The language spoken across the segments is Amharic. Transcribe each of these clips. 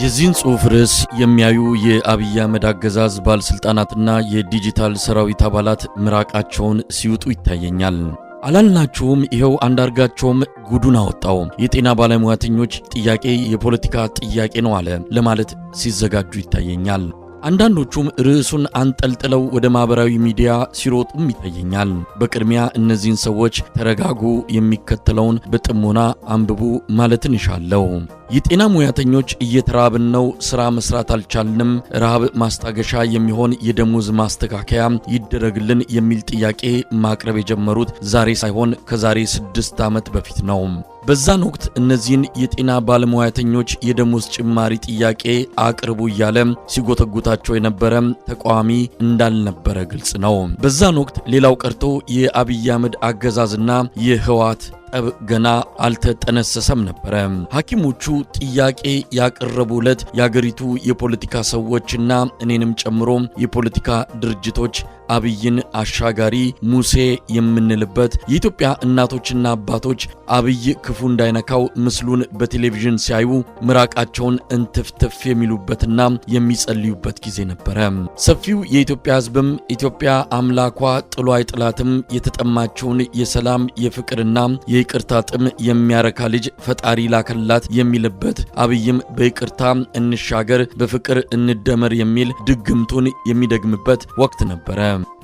የዚህን ጽሑፍ ርዕስ የሚያዩ የአብይ አህመድ አገዛዝ ባለስልጣናትና የዲጂታል ሰራዊት አባላት ምራቃቸውን ሲውጡ ይታየኛል። አላልናቸውም ይሄው አንዳርጋቸውም ጉዱን አወጣው። የጤና ባለሙያተኞች ጥያቄ የፖለቲካ ጥያቄ ነው አለ ለማለት ሲዘጋጁ ይታየኛል። አንዳንዶቹም ርዕሱን አንጠልጥለው ወደ ማህበራዊ ሚዲያ ሲሮጡም ይታየኛል። በቅድሚያ እነዚህን ሰዎች ተረጋጉ፣ የሚከተለውን በጥሞና አንብቡ ማለትን ይሻለው። የጤና ሙያተኞች እየተራብን ነው፣ ስራ መስራት አልቻልንም፣ ረሃብ ማስታገሻ የሚሆን የደሞዝ ማስተካከያ ይደረግልን የሚል ጥያቄ ማቅረብ የጀመሩት ዛሬ ሳይሆን ከዛሬ 6 ዓመት በፊት ነው። በዛን ወቅት እነዚህን የጤና ባለሙያተኞች የደሞዝ ጭማሪ ጥያቄ አቅርቡ እያለ ሲጎተጉታቸው የነበረ ተቃዋሚ እንዳልነበረ ግልጽ ነው። በዛን ወቅት ሌላው ቀርቶ የአብይ አህመድ አገዛዝና የህወሓት ጠብ ገና አልተጠነሰሰም ነበር። ሐኪሞቹ ጥያቄ ያቀረቡለት የአገሪቱ የፖለቲካ ሰዎችና እኔንም ጨምሮ የፖለቲካ ድርጅቶች አብይን አሻጋሪ ሙሴ የምንልበት የኢትዮጵያ እናቶችና አባቶች አብይ ክፉ እንዳይነካው ምስሉን በቴሌቪዥን ሲያዩ ምራቃቸውን እንትፍትፍ የሚሉበትና የሚጸልዩበት ጊዜ ነበረ። ሰፊው የኢትዮጵያ ሕዝብም ኢትዮጵያ አምላኳ ጥሎ አይጥላትም፣ የተጠማችውን የሰላም የፍቅርና የይቅርታ ጥም የሚያረካ ልጅ ፈጣሪ ላከላት የሚልበት አብይም በይቅርታ እንሻገር በፍቅር እንደመር የሚል ድግምቱን የሚደግምበት ወቅት ነበረ።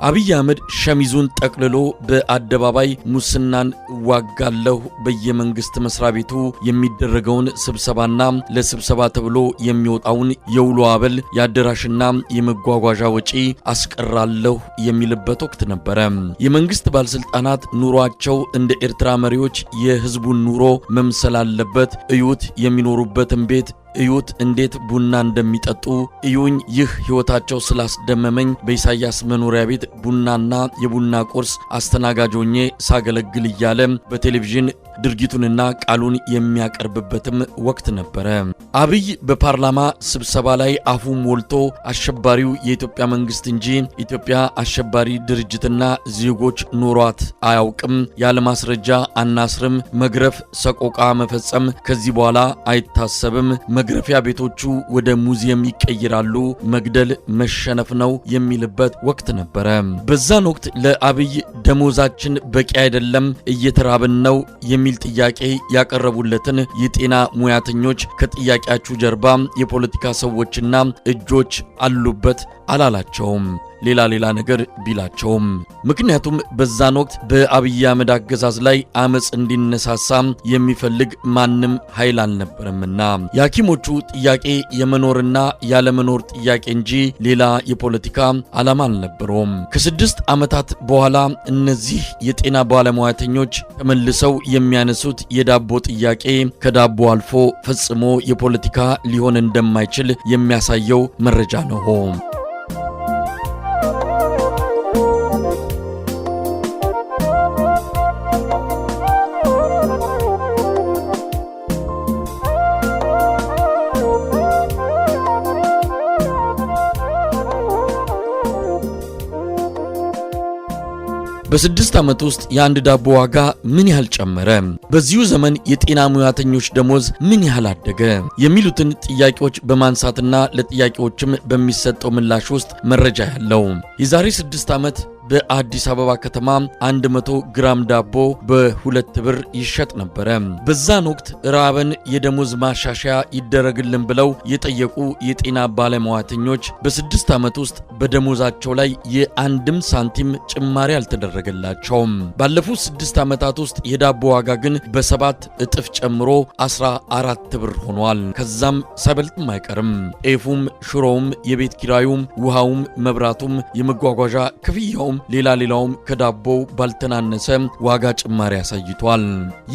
አብይ አህመድ ሸሚዙን ጠቅልሎ በአደባባይ ሙስናን እዋጋለሁ፣ በየመንግስት መስሪያ ቤቱ የሚደረገውን ስብሰባና ለስብሰባ ተብሎ የሚወጣውን የውሎ አበል የአዳራሽና የመጓጓዣ ወጪ አስቀራለሁ የሚልበት ወቅት ነበረ። የመንግስት ባለስልጣናት ኑሯቸው እንደ ኤርትራ መሪዎች የህዝቡን ኑሮ መምሰል አለበት፣ እዩት የሚኖሩበትን ቤት እዩት እንዴት ቡና እንደሚጠጡ እዩኝ፣ ይህ ህይወታቸው ስላስደመመኝ በኢሳያስ መኖሪያ ቤት ቡናና የቡና ቁርስ አስተናጋጅ ሆኜ ሳገለግል እያለ በቴሌቪዥን ድርጊቱንና ቃሉን የሚያቀርብበትም ወቅት ነበረ። አብይ በፓርላማ ስብሰባ ላይ አፉ ሞልቶ አሸባሪው የኢትዮጵያ መንግስት እንጂ ኢትዮጵያ አሸባሪ ድርጅትና ዜጎች ኖሯት አያውቅም፣ ያለ ማስረጃ አናስርም፣ መግረፍ ሰቆቃ መፈጸም ከዚህ በኋላ አይታሰብም፣ መግረፊያ ቤቶቹ ወደ ሙዚየም ይቀይራሉ፣ መግደል መሸነፍ ነው የሚልበት ወቅት ነበረ። በዛን ወቅት ለአብይ ደሞዛችን በቂ አይደለም፣ እየተራብን ነው የሚል ጥያቄ ያቀረቡለትን የጤና ሙያተኞች ከጥያቄያችሁ ጀርባ የፖለቲካ ሰዎችና እጆች አሉበት አላላቸውም። ሌላ ነገር ቢላቸውም ምክንያቱም በዛን ወቅት በአብይ አህመድ አገዛዝ ላይ አመጽ እንዲነሳሳ የሚፈልግ ማንም ኃይል አልነበረምና የሐኪሞቹ ጥያቄ የመኖርና ያለመኖር ጥያቄ እንጂ ሌላ የፖለቲካ ዓላማ አልነበረውም። ከ6 ዓመታት በኋላ እነዚህ የጤና ባለሙያተኞች ተመልሰው የሚያነሱት የዳቦ ጥያቄ ከዳቦ አልፎ ፈጽሞ የፖለቲካ ሊሆን እንደማይችል የሚያሳየው መረጃ ነው። በ6 ዓመት ውስጥ የአንድ ዳቦ ዋጋ ምን ያህል ጨመረ? በዚሁ ዘመን የጤና ሙያተኞች ደሞዝ ምን ያህል አደገ? የሚሉትን ጥያቄዎች በማንሳትና ለጥያቄዎችም በሚሰጠው ምላሽ ውስጥ መረጃ ያለው የዛሬ 6 ዓመት በአዲስ አበባ ከተማ 100 ግራም ዳቦ በ2 ብር ይሸጥ ነበረ። በዛን ወቅት ራበን የደሞዝ ማሻሻያ ይደረግልን ብለው የጠየቁ የጤና ባለሙያተኞች በ6 ዓመት ውስጥ በደሞዛቸው ላይ የአንድም ሳንቲም ጭማሪ አልተደረገላቸውም። ባለፉት 6 ዓመታት ውስጥ የዳቦ ዋጋ ግን በ7 እጥፍ ጨምሮ 14 ብር ሆኗል። ከዛም ሳይበልጥም አይቀርም። ጤፉም፣ ሽሮውም፣ የቤት ኪራዩም፣ ውሃውም፣ መብራቱም፣ የመጓጓዣ ክፍያው ሌላውም ከዳቦው ባልተናነሰ ዋጋ ጭማሪ አሳይቷል።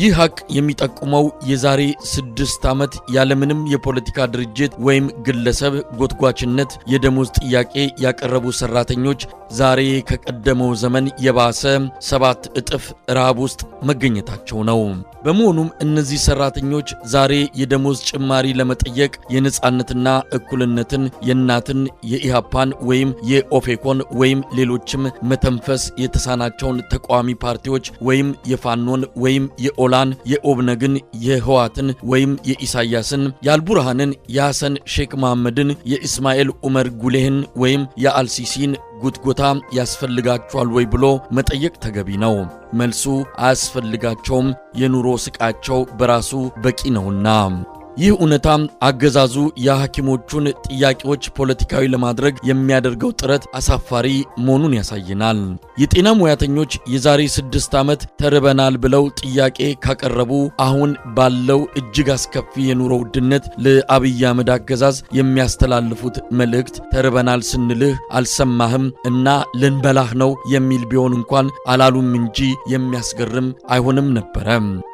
ይህ ሀቅ የሚጠቁመው የዛሬ 6 ዓመት ያለምንም የፖለቲካ ድርጅት ወይም ግለሰብ ጎትጓችነት የደሞዝ ጥያቄ ያቀረቡ ሰራተኞች ዛሬ ከቀደመው ዘመን የባሰ 7 እጥፍ ረሃብ ውስጥ መገኘታቸው ነው። በመሆኑም እነዚህ ሰራተኞች ዛሬ የደሞዝ ጭማሪ ለመጠየቅ የነጻነትና እኩልነትን የእናትን የኢሃፓን ወይም የኦፌኮን ወይም ሌሎችም መተንፈስ የተሳናቸውን ተቃዋሚ ፓርቲዎች ወይም የፋኖን ወይም የኦላን የኦብነግን የህዋትን ወይም የኢሳያስን የአልቡርሃንን የሐሰን ሼክ መሐመድን የኢስማኤል ዑመር ጉሌህን ወይም የአልሲሲን ጉትጎታ ያስፈልጋቸዋል ወይ ብሎ መጠየቅ ተገቢ ነው። መልሱ አያስፈልጋቸውም፣ የኑሮ ስቃቸው በራሱ በቂ ነውና። ይህ እውነታ አገዛዙ የሐኪሞቹን ጥያቄዎች ፖለቲካዊ ለማድረግ የሚያደርገው ጥረት አሳፋሪ መሆኑን ያሳየናል። የጤና ሙያተኞች የዛሬ 6 ዓመት ተርበናል ብለው ጥያቄ ካቀረቡ አሁን ባለው እጅግ አስከፊ የኑሮ ውድነት ለአብይ አህመድ አገዛዝ የሚያስተላልፉት መልእክት ተርበናል ስንልህ አልሰማህም እና ልንበላህ ነው የሚል ቢሆን እንኳን አላሉም እንጂ የሚያስገርም አይሆንም ነበረ።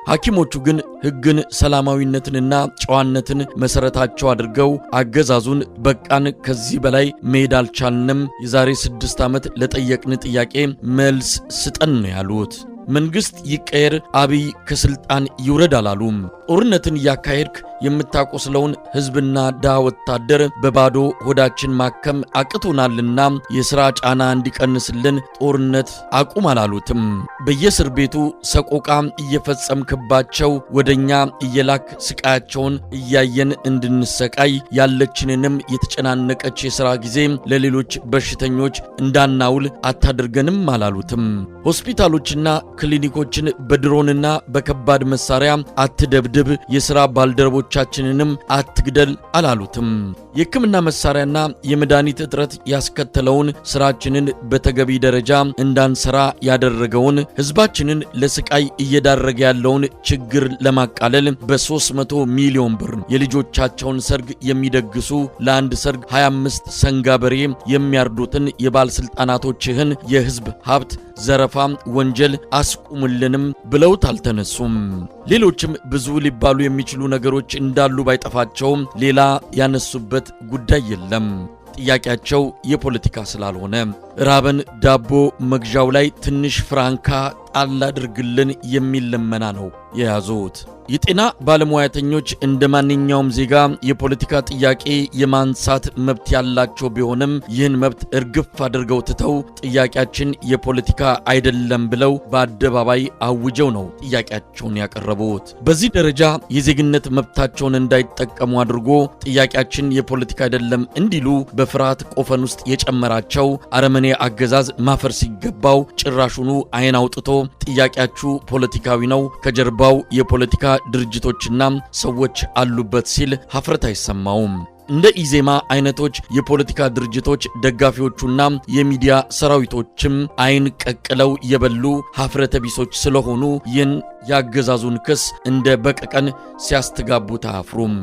ሐኪሞቹ ግን ሕግን፣ ሰላማዊነትንና ጨዋነትን መሰረታቸው አድርገው አገዛዙን በቃን፣ ከዚህ በላይ መሄድ አልቻልንም፣ የዛሬ 6 ዓመት ለጠየቅን ጥያቄ መልስ ስጠን ነው ያሉት። መንግስት ይቀየር፣ አብይ ከስልጣን ይውረድ አላሉም። ጦርነትን እያካሄድክ የምታቆስለውን ህዝብና ዳ ወታደር በባዶ ሆዳችን ማከም አቅቶናልና የሥራ ጫና እንዲቀንስልን ጦርነት አቁም አላሉትም። በየእስር ቤቱ ሰቆቃ እየፈጸምክባቸው ወደኛ እየላክ ስቃያቸውን እያየን እንድንሰቃይ ያለችንንም የተጨናነቀች የሥራ ጊዜ ለሌሎች በሽተኞች እንዳናውል አታድርገንም አላሉትም። ሆስፒታሎችና ክሊኒኮችን በድሮንና በከባድ መሳሪያ አትደብድብ፣ የሥራ ባልደረቦቻችንንም አትግደል አላሉትም። የሕክምና መሳሪያና የመድኃኒት እጥረት ያስከተለውን ስራችንን በተገቢ ደረጃ እንዳንሰራ ያደረገውን ህዝባችንን ለስቃይ እየዳረገ ያለውን ችግር ለማቃለል በ300 ሚሊዮን ብር የልጆቻቸውን ሰርግ የሚደግሱ ለአንድ ሰርግ 25 ሰንጋ በሬ የሚያርዱትን የባለስልጣናቶችህን የህዝብ ሀብት ዘረፋ ወንጀል አስቁምልንም ብለውት አልተነሱም። ሌሎችም ብዙ ሊባሉ የሚችሉ ነገሮች እንዳሉ ባይጠፋቸውም ሌላ ያነሱበት ጉዳይ የለም። ጥያቄያቸው የፖለቲካ ስላልሆነ ራበን ዳቦ መግዣው ላይ ትንሽ ፍራንካ ጣል አድርግልን የሚል ልመና ነው የያዙት። የጤና ባለሙያተኞች እንደ ማንኛውም ዜጋ የፖለቲካ ጥያቄ የማንሳት መብት ያላቸው ቢሆንም ይህን መብት እርግፍ አድርገው ትተው ጥያቄያችን የፖለቲካ አይደለም ብለው በአደባባይ አውጀው ነው ጥያቄያቸውን ያቀረቡት። በዚህ ደረጃ የዜግነት መብታቸውን እንዳይጠቀሙ አድርጎ ጥያቄያችን የፖለቲካ አይደለም እንዲሉ በፍርሃት ቆፈን ውስጥ የጨመራቸው አረመኔ አገዛዝ ማፈር ሲገባው ጭራሹኑ አይን አውጥቶ ጥያቄያችሁ ፖለቲካዊ ነው፣ ከጀርባው የፖለቲካ ድርጅቶችና ሰዎች አሉበት ሲል ሀፍረት አይሰማውም። እንደ ኢዜማ አይነቶች የፖለቲካ ድርጅቶች ደጋፊዎቹና የሚዲያ ሰራዊቶችም አይን ቀቅለው የበሉ ሀፍረተ ቢሶች ስለሆኑ ይህን ያገዛዙን ክስ እንደ በቀቀን ሲያስተጋቡት አያፍሩም።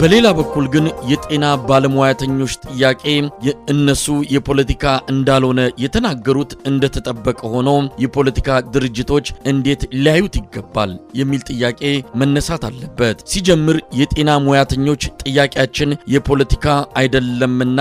በሌላ በኩል ግን የጤና ባለሙያተኞች ጥያቄ የእነሱ የፖለቲካ እንዳልሆነ የተናገሩት እንደተጠበቀ ሆኖ የፖለቲካ ድርጅቶች እንዴት ሊያዩት ይገባል የሚል ጥያቄ መነሳት አለበት። ሲጀምር የጤና ሙያተኞች ጥያቄያችን የፖለቲካ አይደለምና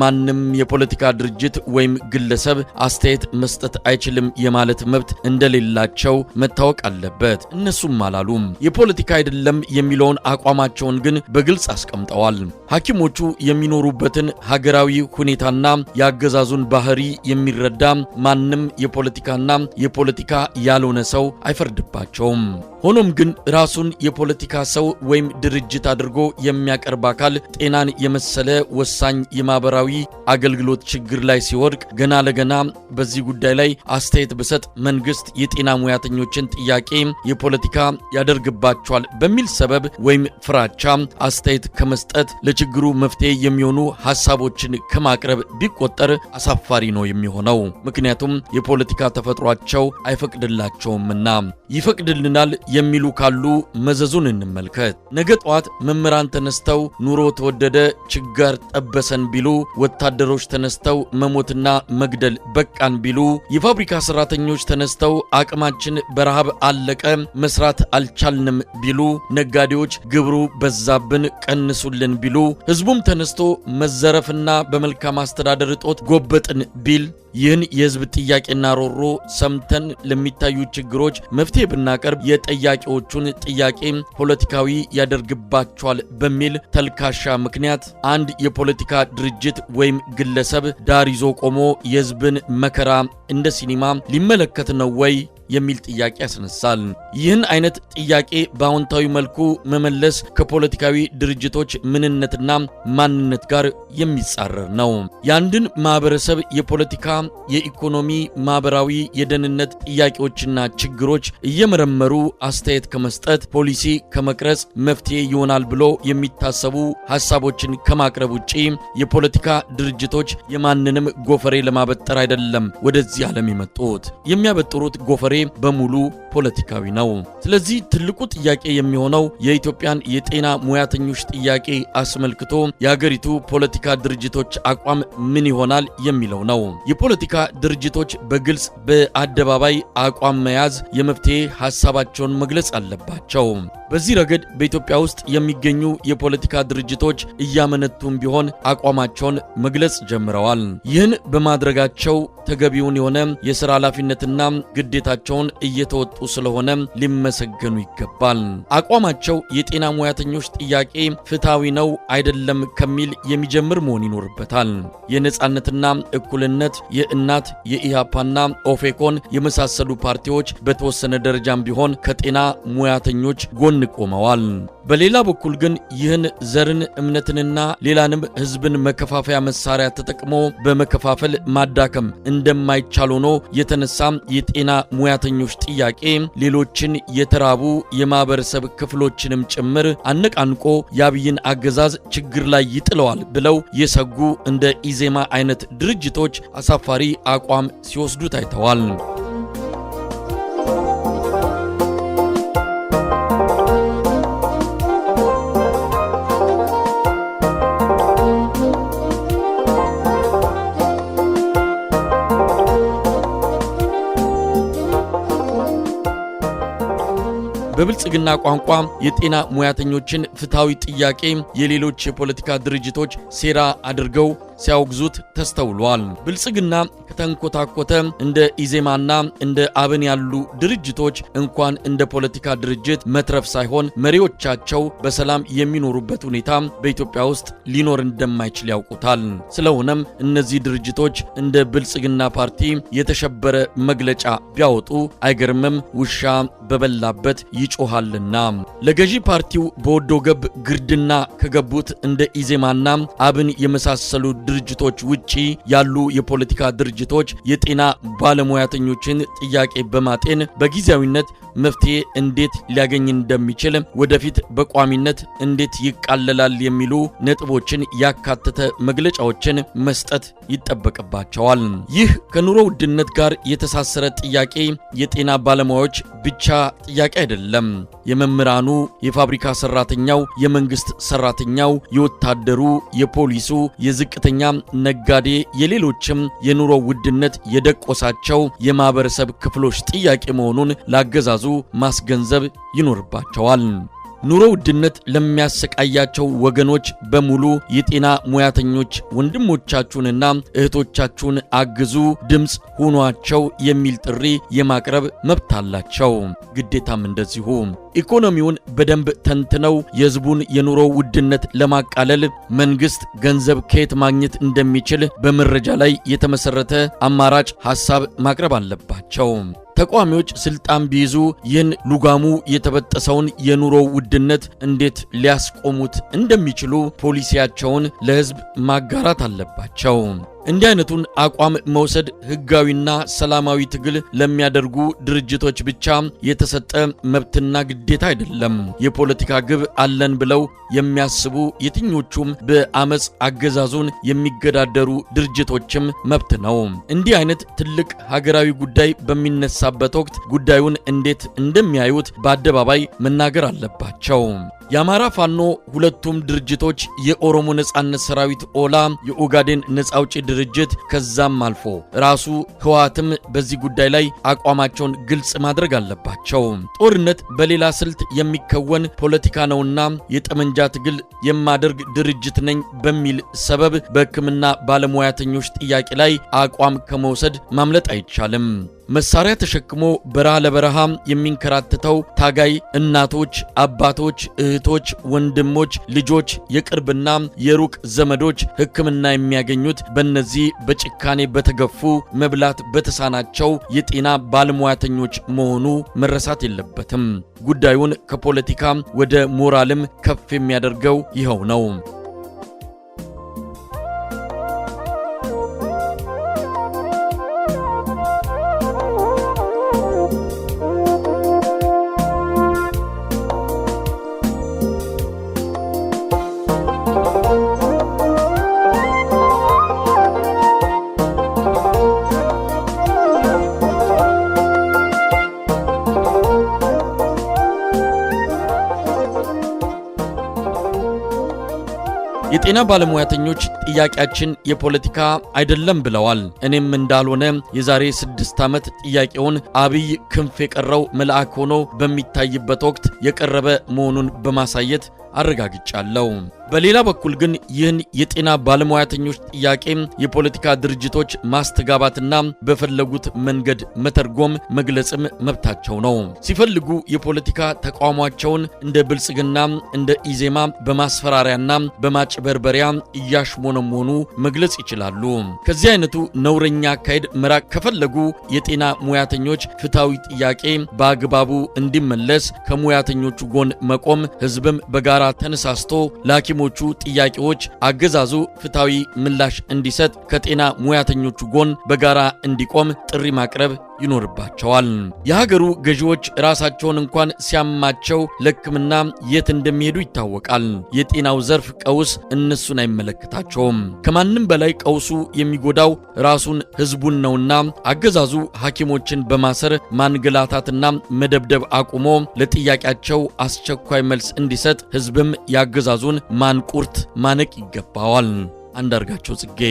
ማንም የፖለቲካ ድርጅት ወይም ግለሰብ አስተያየት መስጠት አይችልም የማለት መብት እንደሌላቸው መታወቅ አለበት። እነሱም አላሉም። የፖለቲካ አይደለም የሚለውን አቋማቸውን ግን በግልጽ አስቀምጠዋል። ሐኪሞቹ የሚኖሩበትን ሀገራዊ ሁኔታና የአገዛዙን ባህሪ የሚረዳ ማንም የፖለቲካና የፖለቲካ ያልሆነ ሰው አይፈርድባቸውም። ሆኖም ግን ራሱን የፖለቲካ ሰው ወይም ድርጅት አድርጎ የሚያቀርብ አካል ጤናን የመሰለ ወሳኝ የማህበራዊ አገልግሎት ችግር ላይ ሲወድቅ ገና ለገና በዚህ ጉዳይ ላይ አስተያየት ብሰጥ መንግስት የጤና ሙያተኞችን ጥያቄ የፖለቲካ ያደርግባቸዋል በሚል ሰበብ ወይም ፍራቻ አስተያየት አስተያየት ከመስጠት ለችግሩ መፍትሄ የሚሆኑ ሐሳቦችን ከማቅረብ ቢቆጠር አሳፋሪ ነው የሚሆነው። ምክንያቱም የፖለቲካ ተፈጥሯቸው አይፈቅድላቸውምና። ይፈቅድልናል የሚሉ ካሉ መዘዙን እንመልከት። ነገ ጧት መምህራን ተነስተው ኑሮ ተወደደ ችጋር ጠበሰን ቢሉ፣ ወታደሮች ተነስተው መሞትና መግደል በቃን ቢሉ፣ የፋብሪካ ሰራተኞች ተነስተው አቅማችን በረሃብ አለቀ መስራት አልቻልንም ቢሉ፣ ነጋዴዎች ግብሩ በዛብን ቀንሱልን ቢሉ፣ ህዝቡም ተነስቶ መዘረፍና በመልካም አስተዳደር እጦት ጎበጥን ቢል፣ ይህን የህዝብ ጥያቄና ሮሮ ሰምተን ለሚታዩ ችግሮች መፍትሄ ብናቀርብ የጠያቂዎቹን ጥያቄ ፖለቲካዊ ያደርግባቸዋል በሚል ተልካሻ ምክንያት አንድ የፖለቲካ ድርጅት ወይም ግለሰብ ዳር ይዞ ቆሞ የህዝብን መከራ እንደ ሲኒማ ሊመለከት ነው ወይ የሚል ጥያቄ ያስነሳል። ይህን አይነት ጥያቄ በአዎንታዊ መልኩ መመለስ ከፖለቲካዊ ድርጅቶች ምንነትና ማንነት ጋር የሚጻረር ነው። የአንድን ማህበረሰብ የፖለቲካ፣ የኢኮኖሚ፣ ማህበራዊ፣ የደህንነት ጥያቄዎችና ችግሮች እየመረመሩ አስተያየት ከመስጠት፣ ፖሊሲ ከመቅረጽ፣ መፍትሄ ይሆናል ብሎ የሚታሰቡ ሐሳቦችን ከማቅረብ ውጪ የፖለቲካ ድርጅቶች የማንንም ጎፈሬ ለማበጠር አይደለም ወደዚህ ዓለም የመጡት። የሚያበጥሩት ጎፈሬ በሙሉ ፖለቲካዊ ነው። ስለዚህ ትልቁ ጥያቄ የሚሆነው የኢትዮጵያን የጤና ሙያተኞች ጥያቄ አስመልክቶ የሀገሪቱ ፖለቲካ ድርጅቶች አቋም ምን ይሆናል የሚለው ነው። የፖለቲካ ድርጅቶች በግልጽ በአደባባይ አቋም መያዝ፣ የመፍትሄ ሐሳባቸውን መግለጽ አለባቸው። በዚህ ረገድ በኢትዮጵያ ውስጥ የሚገኙ የፖለቲካ ድርጅቶች እያመነቱም ቢሆን አቋማቸውን መግለጽ ጀምረዋል። ይህን በማድረጋቸው ተገቢውን የሆነ የሥራ ኃላፊነትና ግዴታቸውን እየተወጡ ስለሆነ ሊመሰገኑ ይገባል። አቋማቸው የጤና ሙያተኞች ጥያቄ ፍትሃዊ ነው አይደለም ከሚል የሚጀምር መሆን ይኖርበታል። የነጻነትና እኩልነት፣ የእናት፣ የኢሃፓና ኦፌኮን የመሳሰሉ ፓርቲዎች በተወሰነ ደረጃም ቢሆን ከጤና ሙያተኞች ጎን ቆመዋል። በሌላ በኩል ግን ይህን ዘርን፣ እምነትንና ሌላንም ህዝብን መከፋፈያ መሳሪያ ተጠቅሞ በመከፋፈል ማዳከም እንደማይቻል ሆኖ የተነሳ የጤና ሙያተኞች ጥያቄ ሌሎችን የተራቡ የማህበረሰብ ክፍሎችንም ጭምር አነቃንቆ የአብይን አገዛዝ ችግር ላይ ይጥለዋል ብለው የሰጉ እንደ ኢዜማ አይነት ድርጅቶች አሳፋሪ አቋም ሲወስዱ ታይተዋል። በብልጽግና ቋንቋ የጤና ሙያተኞችን ፍትሃዊ ጥያቄ የሌሎች የፖለቲካ ድርጅቶች ሴራ አድርገው ሲያወግዙት ተስተውሏል። ብልጽግና ከተንኮታኮተ እንደ ኢዜማና እንደ አብን ያሉ ድርጅቶች እንኳን እንደ ፖለቲካ ድርጅት መትረፍ ሳይሆን መሪዎቻቸው በሰላም የሚኖሩበት ሁኔታ በኢትዮጵያ ውስጥ ሊኖር እንደማይችል ያውቁታል። ስለሆነም እነዚህ ድርጅቶች እንደ ብልጽግና ፓርቲ የተሸበረ መግለጫ ቢያወጡ አይገርምም፣ ውሻ በበላበት ይጮሃልና። ለገዢ ፓርቲው በወዶ ገብ ግርድና ከገቡት እንደ ኢዜማና አብን የመሳሰሉ ድርጅቶች ውጪ ያሉ የፖለቲካ ድርጅቶች የጤና ባለሙያተኞችን ጥያቄ በማጤን በጊዜያዊነት መፍትሄ እንዴት ሊያገኝ እንደሚችል፣ ወደፊት በቋሚነት እንዴት ይቃለላል የሚሉ ነጥቦችን ያካተተ መግለጫዎችን መስጠት ይጠበቅባቸዋል። ይህ ከኑሮ ውድነት ጋር የተሳሰረ ጥያቄ የጤና ባለሙያዎች ብቻ ጥያቄ አይደለም። የመምህራኑ፣ የፋብሪካ ሰራተኛው፣ የመንግስት ሰራተኛው፣ የወታደሩ፣ የፖሊሱ፣ የዝቅተኛ ነጋዴ፣ የሌሎችም የኑሮ ውድነት የደቆሳቸው የማህበረሰብ ክፍሎች ጥያቄ መሆኑን ላገዛዙ ማስገንዘብ ይኖርባቸዋል። ኑሮ ውድነት ለሚያሰቃያቸው ወገኖች በሙሉ የጤና ሙያተኞች ወንድሞቻችሁንና እህቶቻችሁን አግዙ፣ ድምፅ ሁኗቸው የሚል ጥሪ የማቅረብ መብት አላቸው። ግዴታም እንደዚሁ። ኢኮኖሚውን በደንብ ተንትነው የህዝቡን የኑሮ ውድነት ለማቃለል መንግስት ገንዘብ ከየት ማግኘት እንደሚችል በመረጃ ላይ የተመሰረተ አማራጭ ሐሳብ ማቅረብ አለባቸው። ተቋሚዎች ስልጣን ቢይዙ ይህን ሉጋሙ የተበጠሰውን የኑሮ ውድነት እንዴት ሊያስቆሙት እንደሚችሉ ፖሊሲያቸውን ለህዝብ ማጋራት አለባቸው። እንዲህ አይነቱን አቋም መውሰድ ህጋዊና ሰላማዊ ትግል ለሚያደርጉ ድርጅቶች ብቻ የተሰጠ መብትና ግዴታ አይደለም። የፖለቲካ ግብ አለን ብለው የሚያስቡ የትኞቹም በአመጽ አገዛዙን የሚገዳደሩ ድርጅቶችም መብት ነው። እንዲህ አይነት ትልቅ ሀገራዊ ጉዳይ በሚነሳበት ወቅት ጉዳዩን እንዴት እንደሚያዩት በአደባባይ መናገር አለባቸው። የአማራ ፋኖ ሁለቱም ድርጅቶች የኦሮሞ ነጻነት ሰራዊት ኦላ፣ የኦጋዴን ነጻ አውጪ ድርጅት ከዛም አልፎ ራሱ ህወሓትም በዚህ ጉዳይ ላይ አቋማቸውን ግልጽ ማድረግ አለባቸው። ጦርነት በሌላ ስልት የሚከወን ፖለቲካ ነውና የጠመንጃ ትግል የማደርግ ድርጅት ነኝ በሚል ሰበብ በሕክምና ባለሙያተኞች ጥያቄ ላይ አቋም ከመውሰድ ማምለጥ አይቻልም። መሳሪያ ተሸክሞ በረሃ ለበረሃ የሚንከራተተው ታጋይ እናቶች፣ አባቶች፣ እህቶች፣ ወንድሞች፣ ልጆች፣ የቅርብና የሩቅ ዘመዶች ሕክምና የሚያገኙት በእነዚህ በጭካኔ በተገፉ መብላት በተሳናቸው የጤና ባለሙያተኞች መሆኑ መረሳት የለበትም። ጉዳዩን ከፖለቲካ ወደ ሞራልም ከፍ የሚያደርገው ይኸው ነው። የጤና ባለሙያተኞች ጥያቄያችን የፖለቲካ አይደለም ብለዋል። እኔም እንዳልሆነ የዛሬ 6 ዓመት ጥያቄውን አብይ ክንፍ የቀረው መልአክ ሆኖ በሚታይበት ወቅት የቀረበ መሆኑን በማሳየት አረጋግጫለሁ። በሌላ በኩል ግን ይህን የጤና ባለሙያተኞች ጥያቄ የፖለቲካ ድርጅቶች ማስተጋባትና በፈለጉት መንገድ መተርጎም መግለጽም መብታቸው ነው። ሲፈልጉ የፖለቲካ ተቋማቸውን እንደ ብልጽግና እንደ ኢዜማ በማስፈራሪያና በማጭበርበሪያ እያሽሞነሞኑ መግለጽ ይችላሉ። ከዚህ አይነቱ ነውረኛ አካሄድ መራቅ ከፈለጉ የጤና ሙያተኞች ፍትሃዊ ጥያቄ በአግባቡ እንዲመለስ ከሙያተኞቹ ጎን መቆም፣ ህዝብም በጋራ ተነሳስቶ ለሐኪሞቹ ጥያቄዎች አገዛዙ ፍትሃዊ ምላሽ እንዲሰጥ ከጤና ሙያተኞቹ ጎን በጋራ እንዲቆም ጥሪ ማቅረብ ይኖርባቸዋል። የሀገሩ ገዢዎች ራሳቸውን እንኳን ሲያማቸው ለሕክምና የት እንደሚሄዱ ይታወቃል። የጤናው ዘርፍ ቀውስ እነሱን አይመለከታቸውም። ከማንም በላይ ቀውሱ የሚጎዳው ራሱን ህዝቡን ነውና አገዛዙ ሐኪሞችን በማሰር ማንገላታትና መደብደብ አቁሞ ለጥያቄያቸው አስቸኳይ መልስ እንዲሰጥ ህዝብም ያገዛዙን ማንቁርት ማነቅ ይገባዋል። አንዳርጋቸው ጽጌ